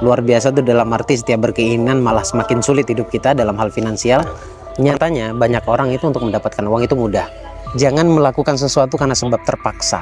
luar biasa tuh dalam arti setiap berkeinginan malah semakin sulit hidup kita dalam hal finansial. Nyatanya banyak orang itu untuk mendapatkan uang itu mudah. Jangan melakukan sesuatu karena sebab terpaksa.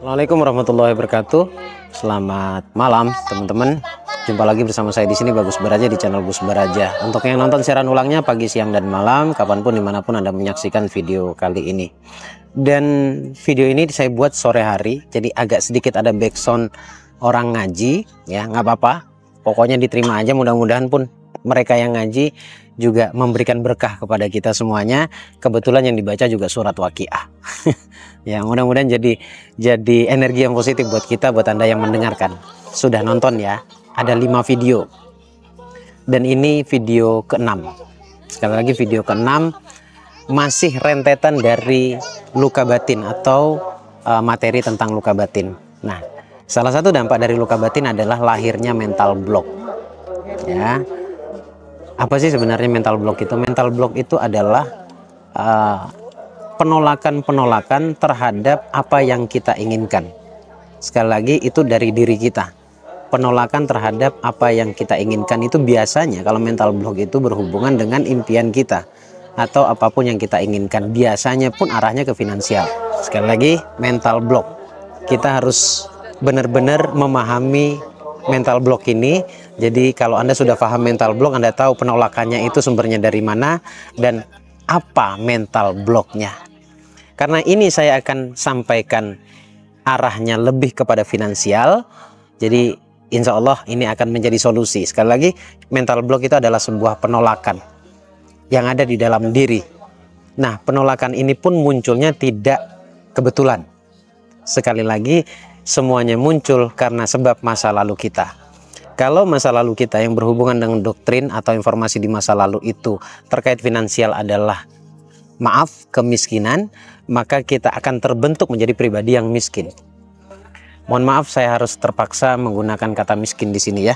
Assalamualaikum warahmatullahi wabarakatuh. Selamat malam teman-teman. Jumpa lagi bersama saya di sini Bagus Baraja di channel Gus Baraja. Untuk yang nonton siaran ulangnya pagi, siang, dan malam, kapanpun dimanapun Anda menyaksikan video kali ini. Dan video ini saya buat sore hari, jadi agak sedikit ada backsound orang ngaji, ya nggak apa-apa. Pokoknya diterima aja. Mudah-mudahan pun mereka yang ngaji juga memberikan berkah kepada kita semuanya. Kebetulan yang dibaca juga surat Waqiah. Ya mudah-mudahan jadi energi yang positif buat kita, buat Anda yang mendengarkan. Sudah nonton ya, ada 5 video. Dan ini video ke-6. Sekali lagi video ke-6, masih rentetan dari luka batin atau materi tentang luka batin. Nah, salah satu dampak dari luka batin adalah lahirnya mental block. Ya. Apa sih sebenarnya mental block itu? Mental block itu adalah penolakan-penolakan terhadap apa yang kita inginkan. Sekali lagi itu dari diri kita. Penolakan terhadap apa yang kita inginkan itu biasanya kalau mental block itu berhubungan dengan impian kita atau apapun yang kita inginkan. Biasanya pun arahnya ke finansial. Sekali lagi mental block. Kita harus benar-benar memahami mental block ini. Jadi kalau Anda sudah paham mental block, Anda tahu penolakannya itu sumbernya dari mana dan apa mental blocknya. Karena ini saya akan sampaikan arahnya lebih kepada finansial. Jadi insya Allah ini akan menjadi solusi. Sekali lagi, mental block itu adalah sebuah penolakan yang ada di dalam diri. Nah, penolakan ini pun munculnya tidak kebetulan. Sekali lagi, semuanya muncul karena sebab masa lalu kita. Kalau masa lalu kita yang berhubungan dengan doktrin atau informasi di masa lalu itu terkait finansial adalah maaf, kemiskinan, maka kita akan terbentuk menjadi pribadi yang miskin. Mohon maaf saya harus terpaksa menggunakan kata miskin di sini ya.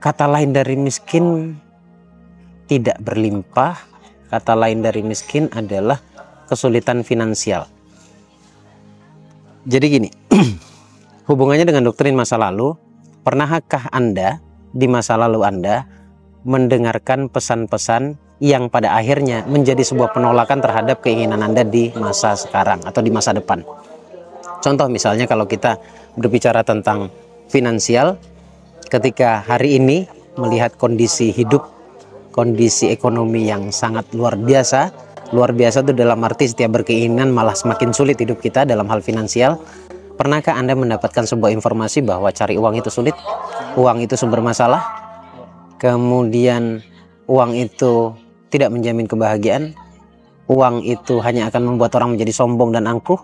Kata lain dari miskin tidak berlimpah, kata lain dari miskin adalah kesulitan finansial. Jadi gini, hubungannya dengan doktrin masa lalu, pernahkah Anda di masa lalu Anda mendengarkan pesan-pesan yang pada akhirnya menjadi sebuah penolakan terhadap keinginan Anda di masa sekarang atau di masa depan? Contoh misalnya kalau kita berbicara tentang finansial, ketika hari ini melihat kondisi hidup, kondisi ekonomi yang sangat luar biasa itu dalam arti setiap berkeinginan malah semakin sulit hidup kita dalam hal finansial. Pernahkah Anda mendapatkan sebuah informasi bahwa cari uang itu sulit, uang itu sumber masalah, kemudian uang itu tidak menjamin kebahagiaan, uang itu hanya akan membuat orang menjadi sombong dan angkuh,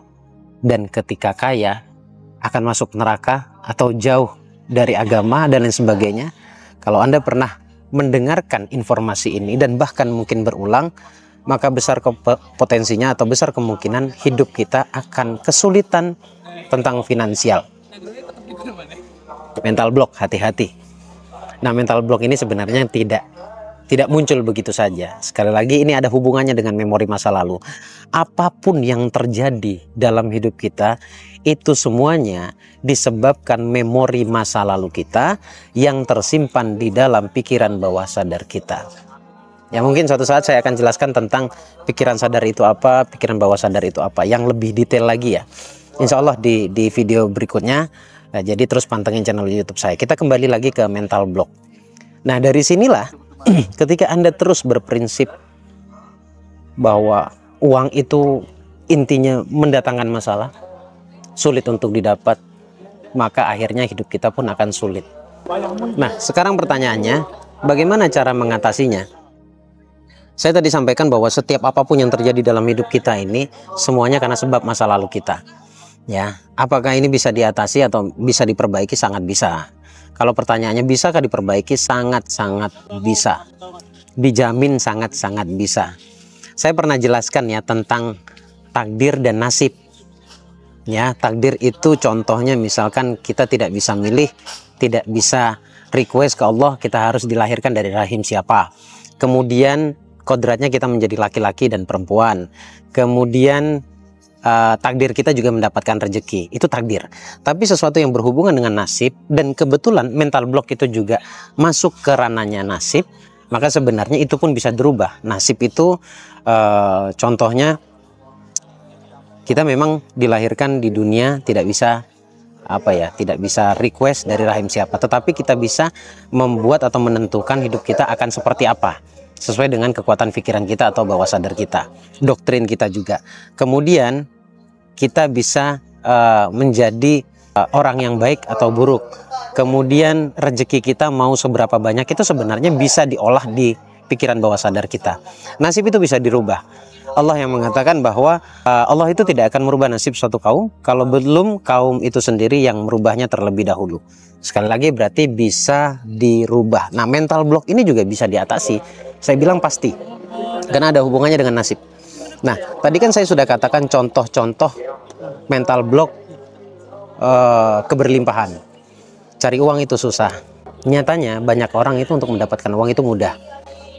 dan ketika kaya akan masuk neraka atau jauh dari agama dan lain sebagainya? Kalau Anda pernah mendengarkan informasi ini dan bahkan mungkin berulang, maka besar potensinya atau besar kemungkinan hidup kita akan kesulitan tentang finansial. Mental block, hati-hati. Nah, mental block ini sebenarnya tidak muncul begitu saja. Sekali lagi ini ada hubungannya dengan memori masa lalu. Apapun yang terjadi dalam hidup kita itu semuanya disebabkan memori masa lalu kita yang tersimpan di dalam pikiran bawah sadar kita. Ya mungkin suatu saat saya akan jelaskan tentang pikiran sadar itu apa, pikiran bawah sadar itu apa, yang lebih detail lagi ya. Insya Allah di video berikutnya. Nah, jadi terus pantengin channel YouTube saya. Kita kembali lagi ke mental block. Nah, dari sinilah ketika Anda terus berprinsip bahwa uang itu intinya mendatangkan masalah, sulit untuk didapat, maka akhirnya hidup kita pun akan sulit. Nah, sekarang pertanyaannya, bagaimana cara mengatasinya? Saya tadi sampaikan bahwa setiap apapun yang terjadi dalam hidup kita ini semuanya karena sebab masa lalu kita. Ya, apakah ini bisa diatasi atau bisa diperbaiki? Sangat bisa. Kalau pertanyaannya bisakah diperbaiki? Sangat-sangat bisa. Dijamin sangat-sangat bisa. Saya pernah jelaskan ya tentang takdir dan nasib. Ya, takdir itu contohnya misalkan kita tidak bisa milih, tidak bisa request ke Allah kita harus dilahirkan dari rahim siapa. Kemudian kodratnya kita menjadi laki-laki dan perempuan. Kemudian takdir kita juga mendapatkan rezeki, itu takdir. Tapi sesuatu yang berhubungan dengan nasib, dan kebetulan mental block itu juga masuk ke ranahnya nasib, maka sebenarnya itu pun bisa dirubah. Nasib itu contohnya, kita memang dilahirkan di dunia tidak bisa tidak bisa request dari rahim siapa, tetapi kita bisa membuat atau menentukan hidup kita akan seperti apa sesuai dengan kekuatan pikiran kita atau bawah sadar kita, doktrin kita juga. Kemudian kita bisa menjadi orang yang baik atau buruk. Kemudian rezeki kita mau seberapa banyak itu sebenarnya bisa diolah di pikiran bawah sadar kita. Nasib itu bisa dirubah. Allah yang mengatakan bahwa Allah itu tidak akan merubah nasib suatu kaum kalau belum kaum itu sendiri yang merubahnya terlebih dahulu. Sekali lagi berarti bisa dirubah. Nah, mental block ini juga bisa diatasi. Saya bilang pasti, karena ada hubungannya dengan nasib. Nah, tadi kan saya sudah katakan contoh-contoh mental block keberlimpahan. Cari uang itu susah. Nyatanya banyak orang itu untuk mendapatkan uang itu mudah.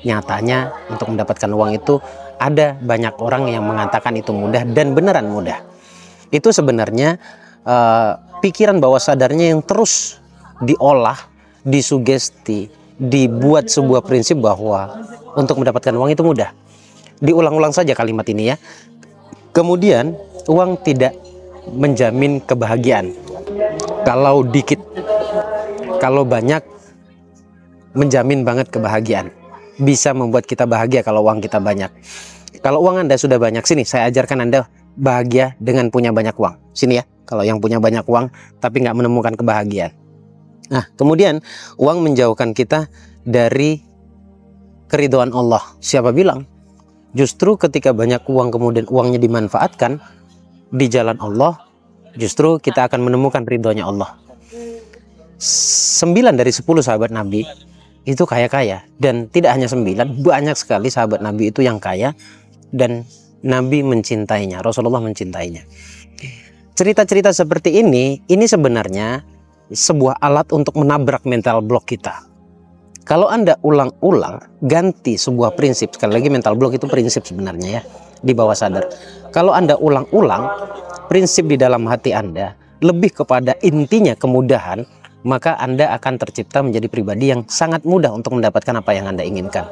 Nyatanya untuk mendapatkan uang itu ada banyak orang yang mengatakan itu mudah, dan beneran mudah. Itu sebenarnya pikiran bawah sadarnya yang terus diolah, disugesti, dibuat sebuah prinsip bahwa untuk mendapatkan uang itu mudah. Diulang-ulang saja kalimat ini ya. Kemudian uang tidak menjamin kebahagiaan. Kalau dikit, kalau banyak menjamin banget kebahagiaan. Bisa membuat kita bahagia kalau uang kita banyak. Kalau uang Anda sudah banyak, sini saya ajarkan Anda bahagia dengan punya banyak uang. Sini ya, kalau yang punya banyak uang tapi nggak menemukan kebahagiaan. Nah, kemudian uang menjauhkan kita dari keridhaan Allah. Siapa bilang? Justru ketika banyak uang kemudian uangnya dimanfaatkan di jalan Allah, justru kita akan menemukan ridhonya Allah. 9 dari 10 sahabat Nabi itu kaya-kaya, dan tidak hanya 9, banyak sekali sahabat Nabi itu yang kaya dan Nabi mencintainya, Rasulullah mencintainya. Cerita-cerita seperti ini sebenarnya sebuah alat untuk menabrak mental block kita. Kalau Anda ulang-ulang ganti sebuah prinsip, sekali lagi mental block itu prinsip sebenarnya ya, di bawah sadar. Kalau Anda ulang-ulang prinsip di dalam hati Anda lebih kepada intinya kemudahan, maka Anda akan tercipta menjadi pribadi yang sangat mudah untuk mendapatkan apa yang Anda inginkan.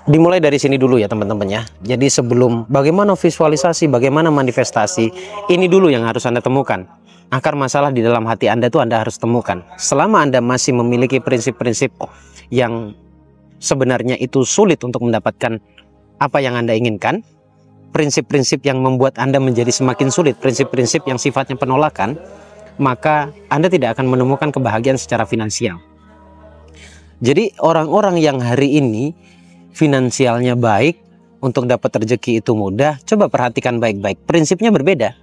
Dimulai dari sini dulu ya teman-teman ya. Jadi sebelum bagaimana visualisasi, bagaimana manifestasi, ini dulu yang harus Anda temukan. Akar masalah di dalam hati Anda itu Anda harus temukan. Selama Anda masih memiliki prinsip-prinsip yang sebenarnya itu sulit untuk mendapatkan apa yang Anda inginkan, prinsip-prinsip yang membuat Anda menjadi semakin sulit, prinsip-prinsip yang sifatnya penolakan, maka Anda tidak akan menemukan kebahagiaan secara finansial. Jadi orang-orang yang hari ini finansialnya baik, untuk dapat rezeki itu mudah, coba perhatikan baik-baik, prinsipnya berbeda.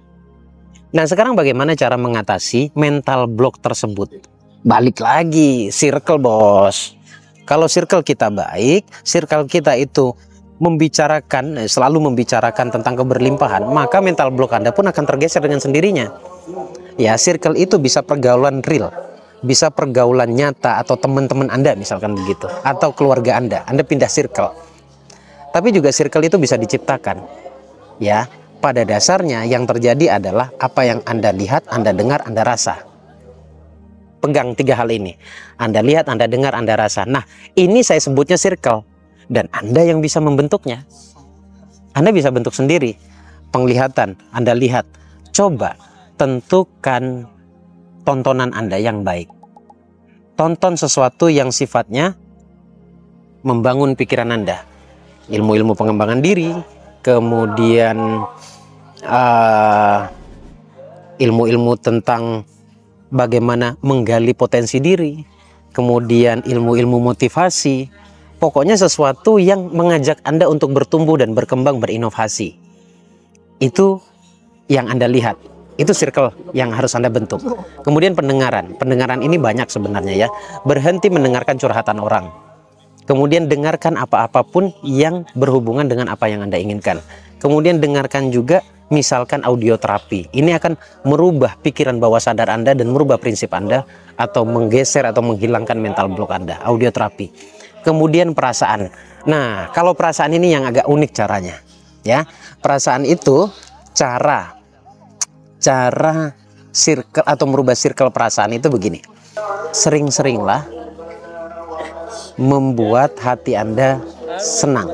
Nah, sekarang bagaimana cara mengatasi mental block tersebut? Balik lagi, circle bos. Kalau circle kita baik, circle kita itu selalu membicarakan tentang keberlimpahan, maka mental block Anda pun akan tergeser dengan sendirinya. Ya, circle itu bisa pergaulan real, bisa pergaulan nyata, atau teman-teman Anda misalkan begitu, atau keluarga Anda pindah circle. Tapi juga circle itu bisa diciptakan. Ya, pada dasarnya yang terjadi adalah apa yang Anda lihat, Anda dengar, Anda rasa. Pegang 3 hal ini. Anda lihat, Anda dengar, Anda rasa. Nah, ini saya sebutnya circle, dan Anda yang bisa membentuknya. Anda bisa bentuk sendiri. Penglihatan, Anda lihat. Coba tentukan tontonan Anda yang baik. Tonton sesuatu yang sifatnya membangun pikiran Anda. Ilmu-ilmu pengembangan diri, kemudian ilmu-ilmu tentang bagaimana menggali potensi diri, kemudian ilmu-ilmu motivasi. Pokoknya sesuatu yang mengajak Anda untuk bertumbuh dan berkembang, berinovasi. Itu yang Anda lihat. Itu circle yang harus Anda bentuk. Kemudian pendengaran. Pendengaran ini banyak sebenarnya ya. Berhenti mendengarkan curhatan orang. Kemudian dengarkan apa-apapun yang berhubungan dengan apa yang Anda inginkan. Kemudian dengarkan juga misalkan audio terapi. Ini akan merubah pikiran bawah sadar Anda dan merubah prinsip Anda, atau menggeser atau menghilangkan mental block Anda. Audio terapi. kemudian perasaan. Nah, kalau perasaan ini yang agak unik caranya, ya. Perasaan itu cara circle atau merubah circle perasaan itu begini. Sering-seringlah membuat hati Anda senang.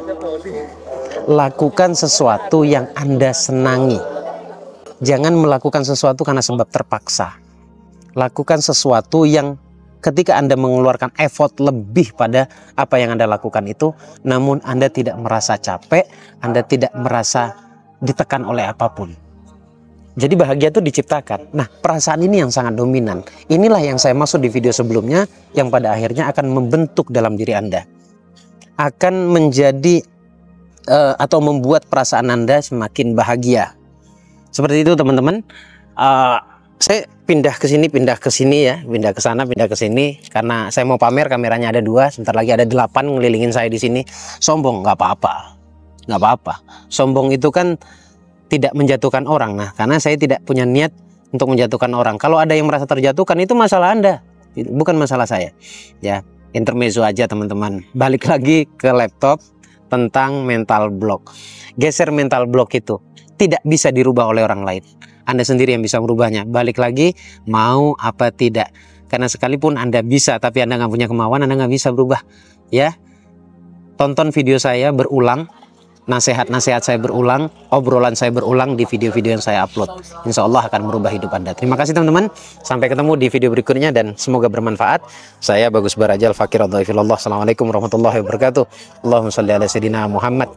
Lakukan sesuatu yang Anda senangi. Jangan melakukan sesuatu karena sebab terpaksa. Lakukan sesuatu yang ketika Anda mengeluarkan effort lebih pada apa yang Anda lakukan itu, namun Anda tidak merasa capek, Anda tidak merasa ditekan oleh apapun. Jadi bahagia itu diciptakan. Nah, perasaan ini yang sangat dominan. Inilah yang saya maksud di video sebelumnya, yang pada akhirnya akan membentuk dalam diri Anda. Akan menjadi atau membuat perasaan Anda semakin bahagia. Seperti itu teman-teman. Saya pindah ke sini ya, pindah ke sana, pindah ke sini karena saya mau pamer. Kameranya ada 2, sebentar lagi ada 8 ngelilingin saya di sini. Sombong nggak apa-apa, nggak apa-apa. Sombong itu kan tidak menjatuhkan orang. Nah, karena saya tidak punya niat untuk menjatuhkan orang. Kalau ada yang merasa terjatuhkan, itu masalah Anda, bukan masalah saya. Ya, intermezzo aja teman-teman. Balik lagi ke laptop tentang mental block. Geser mental block itu tidak bisa dirubah oleh orang lain. Anda sendiri yang bisa merubahnya. Balik lagi, mau apa tidak. Karena sekalipun Anda bisa, tapi Anda nggak punya kemauan, Anda nggak bisa berubah. Ya, tonton video saya berulang. Nasihat-nasihat saya berulang, obrolan saya berulang di video-video yang saya upload. Insya Allah akan merubah hidup Anda. Terima kasih teman-teman. Sampai ketemu di video berikutnya dan semoga bermanfaat. Saya Bagus Barajal, Fakir Adhaifillah. Assalamualaikum warahmatullahi wabarakatuh. Allahumma sholli ala sayyidina Muhammad.